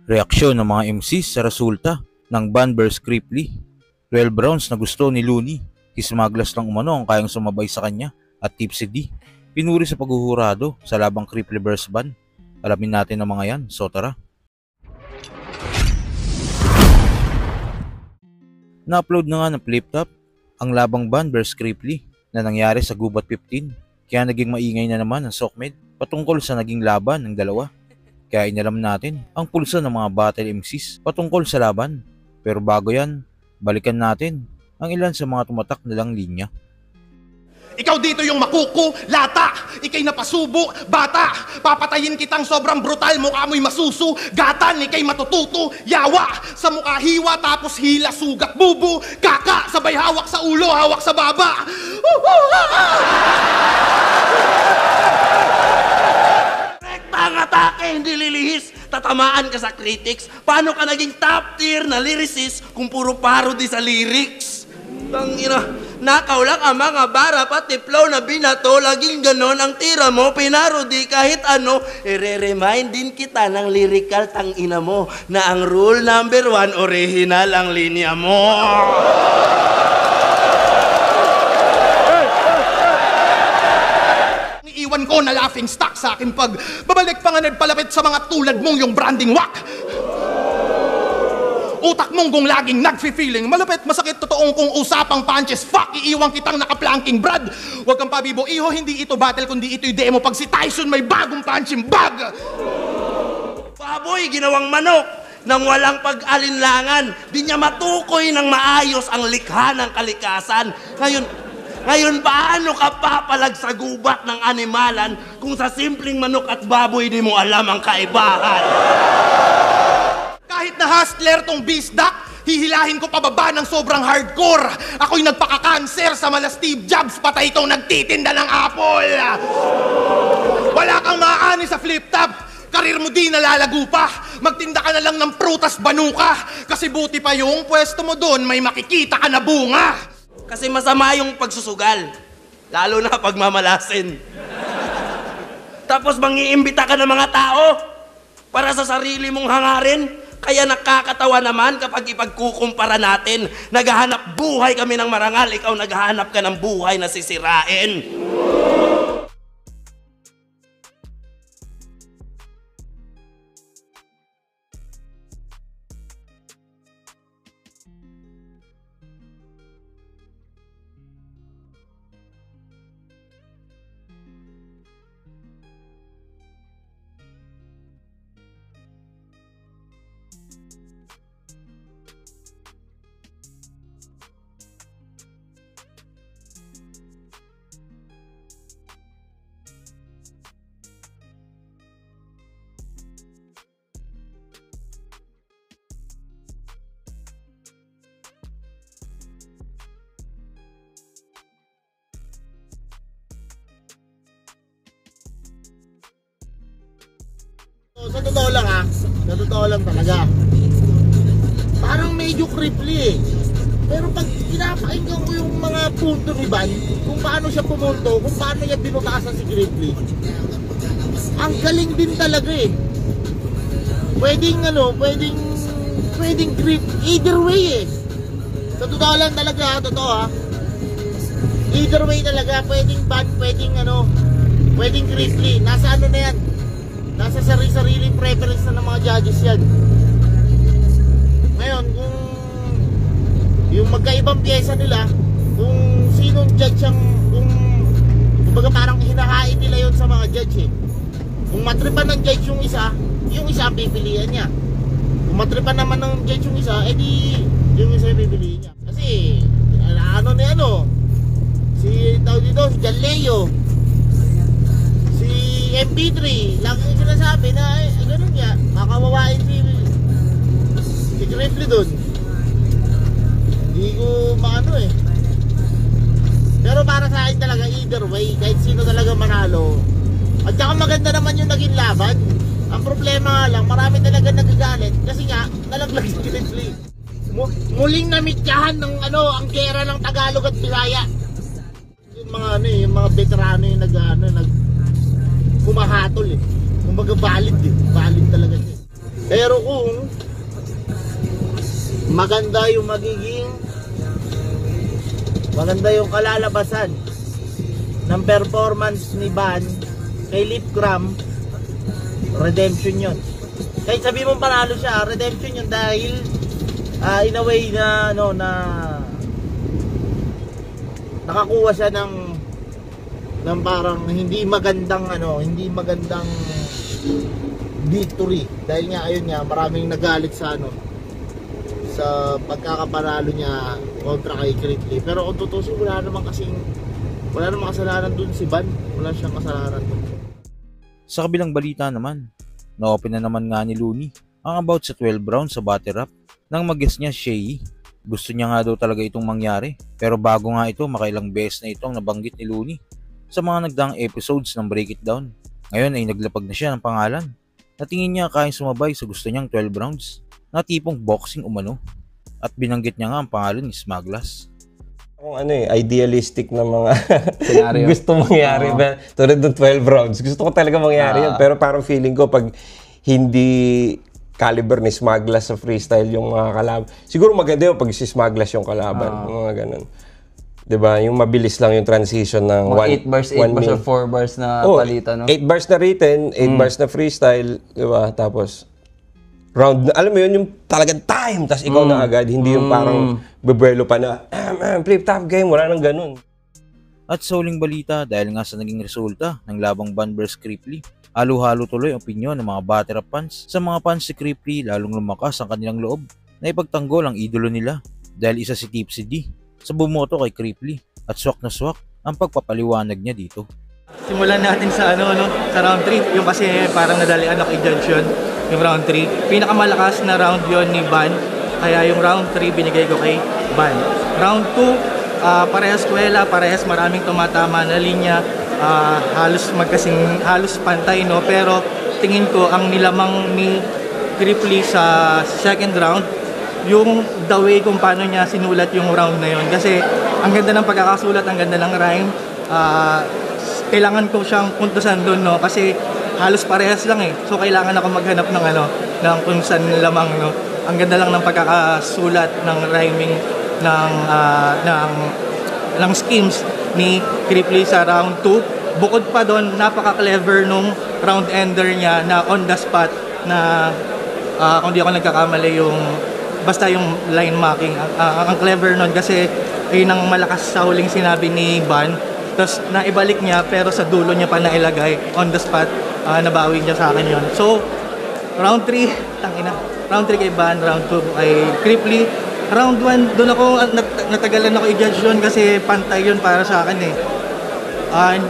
Reaksyon ng mga MCs sa resulta ng Ban vs Creeply. 12 rounds na gusto ni Looney. Kismaglas lang umano ang kayang sumabay sa kanya at Tipsy D. Pinuri sa paghuhurado sa labang Creeply vs Ban. Alamin natin ang mga yan, so tara. Na-upload na nga ng Flip-Top ang labang Ban vs Creeply na nangyari sa Gubat 15. Kaya naging maingay na naman ang Sokmed patungkol sa naging laban ng dalawa. Kaya inalam natin ang pulsa ng mga battle MCs patungkol sa laban. Pero bago yan, balikan natin ang ilan sa mga tumatak na lang linya. Ikaw dito yung makuko, lata, ikay napasubo, bata, papatayin kitang sobrang brutal, mukha mo'y masuso, gatan, ikay matututo, yawa, sa mukha hiwa, tapos hila, sugat, bubo, kaka, sabay hawak sa ulo, hawak sa baba. Rektang atake, hindi lilihis, tatamaan ka sa critics. Paano ka naging top tier na lyricist kung puro parody sa lyrics? Tangina. Nakaw lang ang mga bara, pati flow na binato, laging ganon ang tira mo, pinarodi kahit ano. I-remind din kita ng lyrical tangina mo, na ang rule number 1, original ang linya mo. Iiwan ko na laughing stock sa akin pag babalik pa nga nagpalapit sa mga tulad mong yung branding wak. Utak mong kung laging nag-feeling, malapit, masakit, totoong kung usapang punches, fuck, iiwang kitang nakaplanking, brad. Huwag kang pabibo, iho, hindi ito battle, kundi ito'y demo. Pag si Tyson may bagong punching bag. Baboy, ginawang manok, nang walang pag-alinlangan, di niya matukoy ng maayos ang likha ng kalikasan. Ngayon, paano ka papalag sa gubat ng animalan kung sa simpleng manok at baboy di mo alam ang kaibahan? Kahit na hustler tong bisdak, hihilahin ko pababa ng sobrang hardcore. Ako'y nagpaka-cancer sa mala Steve Jobs, patay itong nagtitinda ng apple. Wala kang maaani sa Flip-Top. Karir mo di nalalago pa. Magtinda ka na lang ng prutas banuka. Kasi buti pa yung pwesto mo doon, may makikita ka na bunga. Kasi masama yung pagsusugal. Lalo na pagmamalasin. Tapos mangiimbita ka ng mga tao para sa sarili mong hangarin. Kaya nakakatawa naman kapag ipagkukumpara natin. Naghahanap buhay kami ng marangal, ikaw naghahanap ka ng buhay na sisirain. Sa totoo lang sa totoo lang talaga. Parang medyo creepy eh. Pero pag pinapakinggan ko yung mga punto ni Ban, kung paano siya pumunto, kung paano niya binutasan si Creeply, ang galing din talaga eh. Pwedeng creep, either way eh. Sa totoo lang talaga, totoo either way talaga, pwedeng Ban, pwedeng Creeply. Nasa ano na yan? Nasa sarili-sariling preference na ng mga judges yan. Ngayon, kung yung magkaibang pyesa nila, kung sinong judge ang, kumbaga parang hinahain nila yon sa mga judge eh. Kung matripan ng judge yung isa ang pipilian niya. Kung matripan naman ng judge yung isa, edi yung isa yung pipilian niya. Kasi, si John Leo, MP3, lagi ko sinasabi na ganun nga, makawawain si Creeply doon. Hindi ko maano eh. Pero para sa akin talaga, either way, kahit sino talaga manalo. At saka maganda naman yung naging laban. Ang problema nga lang, marami talaga nagagalit kasi nga, nalaglag si Creeply. Muling namityahan ng ang gera ng Tagalog at Bisaya. Yung mga veterano yung nag kumahatol eh. Kumbaga valid talaga siya. Pero kung maganda yung kalalabasan ng performance ni Van kay Lipcram, redemption yun. Kahit sabi mong panalo siya, redemption yun dahil in a way na nakakuha siya ng parang hindi magandang victory, dahil nga ayun nga maraming nagalit sa pagkakapanalo niya kontra kay Cripley. Pero kung tutusin, wala namang kasalanan dun si Van. Wala siyang kasalanan dun. Sa kabilang balita naman, na-open na naman nga ni Looney ang about sa 12 rounds sa battle rap nang mag-guess niya Shea. Gusto niya nga daw talaga itong mangyari, pero bago nga ito, makailang beses na itong nabanggit ni Looney sa mga nagdaang episodes ng Break It Down. Ngayon ay naglapag na siya ng pangalan na tingin niya kayang sumabay sa gusto niyang 12 rounds na tipong boxing umano, at binanggit niya nga ang pangalan ni Smaglas. Kung idealistic na mga Senaryo. gusto mangyari ba tulad ng 12 rounds. Gusto ko talaga mangyari yun, pero parang feeling ko pag hindi caliber ni Smaglas sa freestyle yung mga kalaban. Siguro maganda yun pag si Smaglas yung kalaban, mga ganun. 'Di ba? Yung mabilis lang yung transition ng 8 bars or 4 bars na palitan, no? 8 bars na written, 8 bars na freestyle, 'di ba? Tapos round na, alam mo yun, yung talagang time, tas ikaw na agad, hindi yung parang bebuelo pa na, flip top game, wala nang ganun. At sa huling balita, dahil nga sa naging resulta ng labang Van vs Cripley, halo-halo tuloy ang opinyon ng mga battle rap fans sa mga fans si Cripley, lalong lumakas ang kanilang loob na ipagtanggol ang idolo nila dahil isa si Tipsy D sa bumoto kay Cripley, at swak na swak ang pagpapaliwanag niya dito. Simulan natin sa sa round 3, yung kasi parang nadalian ako i-judge yun, yung round 3. Pinakamalakas na round yon ni Van, kaya yung round 3 binigay ko kay Van. Round 2, parehas kwela, parehas maraming tumatama na linya, halos pantay, no? Pero tingin ko ang nilamang ni Cripley sa second round, yung the way kung paano niya sinulat yung round na yon. Kasi ang ganda ng pagkakasulat, ang ganda ng rhyme. Kailangan ko siyang puntusan doon, no? Kasi halos parehas lang eh. So kailangan ako maghanap ng kung saan lamang, no? Ang ganda lang ng pagkakasulat, ng rhyming, ng schemes ni Cripley sa round 2. Bukod pa doon, napaka-clever nung round ender niya na on the spot na kung di ako nagkakamali basta yung line marking. Ang clever nun kasi yun ang malakas sa huling sinabi ni Van. Tapos naibalik niya pero sa dulo niya pa nailagay on the spot, nabawi niya sa akin yon. So round 3, round 3 kay Van, round 2 kay Cripley. Round 1, doon ako natagalan ako i-judge yun kasi pantay yun para sa akin eh.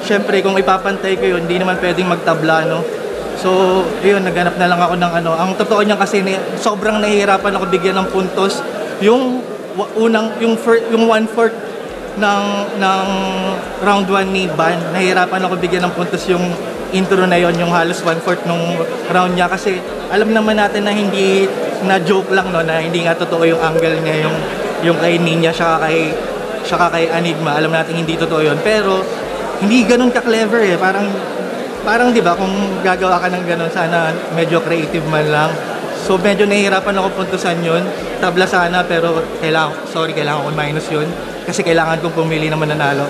Siyempre kung ipapantay ko yun, hindi naman pwedeng magtabla, no? So yun, naghanap na lang ako ng ang totoo niya kasi sobrang nahihirapan ako bigyan ng puntos. Yung 1/4 ng round 1 ni Van, nahihirapan ako bigyan ng puntos yung intro na yon, yung halos 1/4 nung round niya, kasi alam naman natin na hindi na joke lang, no, na hindi nga totoo yung angle niya, yung kay Ninya siya kay Enigma, alam natin hindi totoo yon, pero hindi ganun ka-clever eh, parang 'di ba, kung gagawa ka ng ganun, sana medyo creative man lang. So medyo nahihirapan ako puntusan yun, tabla sana, pero kailangan ko minus yun kasi kailangan kong pumili na mananalo.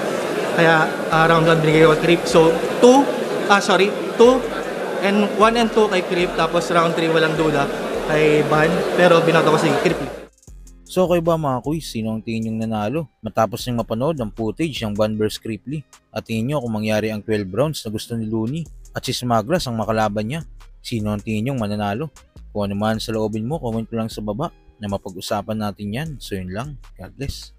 Kaya round 1 binigay ko Crip. So 2 and 1 and 2 kay Crip, tapos round 3 walang duda kay Van, pero binoto ko si Crip. So kayo ba mga kuys, sino ang tingin yung nanalo matapos niyang mapanood ang footage ng Van vs Cripley? At tingin nyo kung mangyari ang 12 rounds na gusto ni Looney at si Smaglas ang makalaban niya, sino ang tingin yung mananalo? Kung ano man sa loobin mo, comment ko lang sa baba na mapag-usapan natin yan. So yun lang, God bless.